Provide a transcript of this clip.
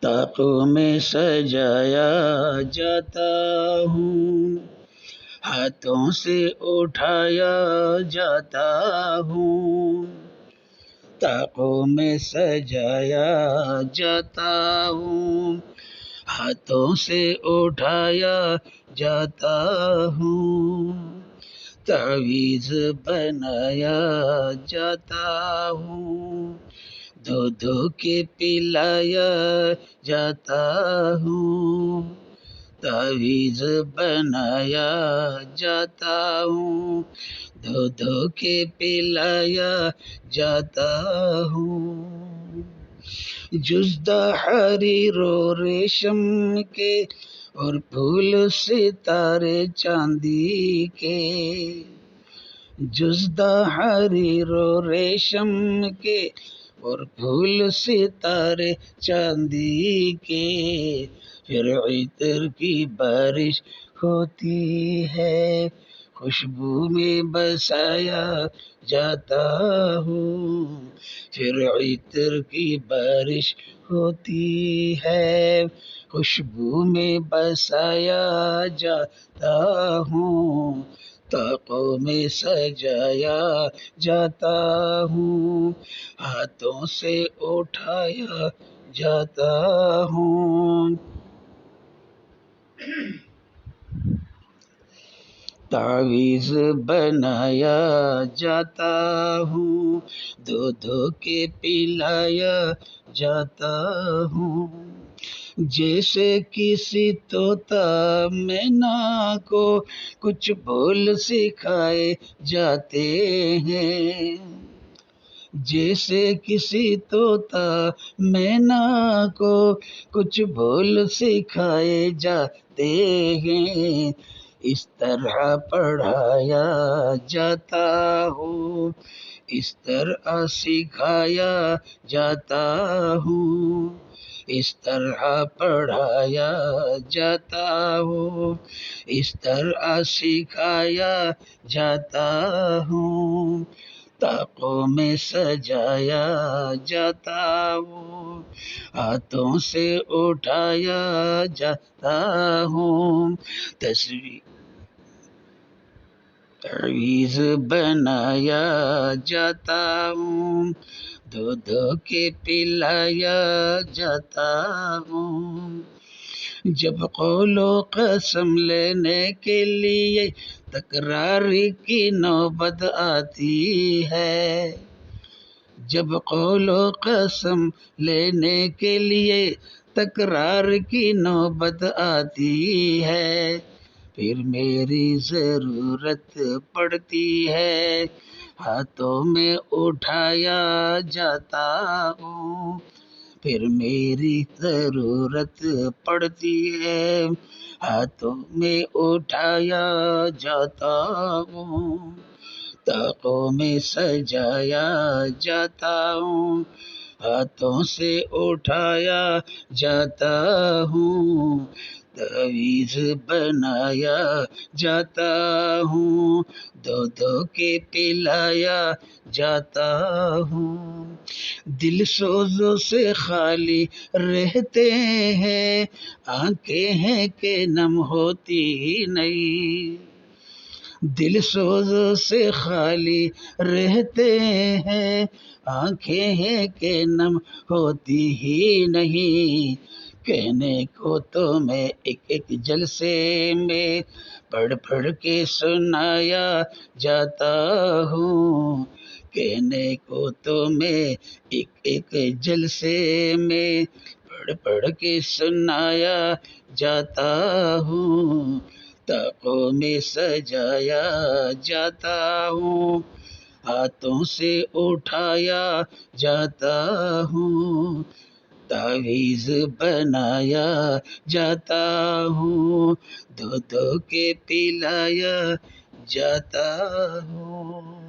طاقوں میں سجایا جاتا ہوں، ہاتھوں سے اٹھایا جاتا ہوں، طاقوں میں سجایا جاتا ہوں، ہاتھوں سے اٹھایا جاتا ہوں، تعویذ بنایا جاتا ہوں، دھو دھو کے پلایا جاتا ہوں، تعویذ بنایا جاتا ہوں، دھو دھو کے پلایا جاتا ہوں، جزدہ حریر و ریشم کے اور پھول ستارے چاندی کے، جزدہ حریر و ریشم کے اور پھول ستارے چاندی کے، پھر عطر کی بارش ہوتی ہے، خوشبو میں بسایا جاتا ہوں، پھر عطر کی بارش ہوتی ہے، خوشبو میں بسایا جاتا ہوں، طاقوں میں سجایا جاتا ہوں، ہاتھوں سے اٹھایا جاتا ہوں، تعویذ بنایا جاتا ہوں، دھو دھو کے پلایا جاتا ہوں، جیسے کسی طوطا مینا کو کچھ بول سکھائے جاتے ہیں، جیسے کسی طوطا مینا کو کچھ بول سکھائے جاتے ہیں، اس طرح پڑھایا جاتا ہوں، اس طرح سکھایا جاتا ہوں، اس طرح پڑھایا جاتا ہوں، اس طرح سکھایا جاتا ہوں، طاقوں میں سجایا جاتا ہوں، ہاتھوں سے اٹھایا جاتا ہوں، تعویذ بنایا جاتا ہوں، دھو دھو کے پلایا جاتا ہوں، جب قول و قسم لینے کے لیے تکرار کی نوبت آتی ہے، جب قول و قسم لینے کے لیے تکرار کی نوبت آتی ہے، پھر میری ضرورت پڑتی ہے، ہاتھوں میں اٹھایا جاتا ہوں، پھر میری ضرورت پڑتی ہے، ہاتھوں میں اٹھایا جاتا ہوں، طاقوں میں سجایا جاتا ہوں، ہاتھوں سے اٹھایا جاتا ہوں، تعویذ بنایا جاتا ہوں، دھو دھو کے پلایا جاتا ہوں، دل سوزوں سے خالی رہتے ہیں، آنکھیں ہیں کہ نم ہوتی ہی نہیں، دل سوزوں سے خالی رہتے ہیں، آنکھیں ہیں کہ نم ہوتی ہی نہیں، کہنے کو تو میں ایک ایک جلسے میں پڑھ پڑھ کے سنایا جاتا ہوں، کہنے کو تو میں ایک ایک جلسے میں پڑھ پڑھ کے سنایا جاتا ہوں، طاقوں میں سجایا جاتا ہوں، ہاتھوں سے اٹھایا جاتا ہوں، تعویذ بنایا جاتا ہوں، دھو دھو کے پلایا جاتا ہوں۔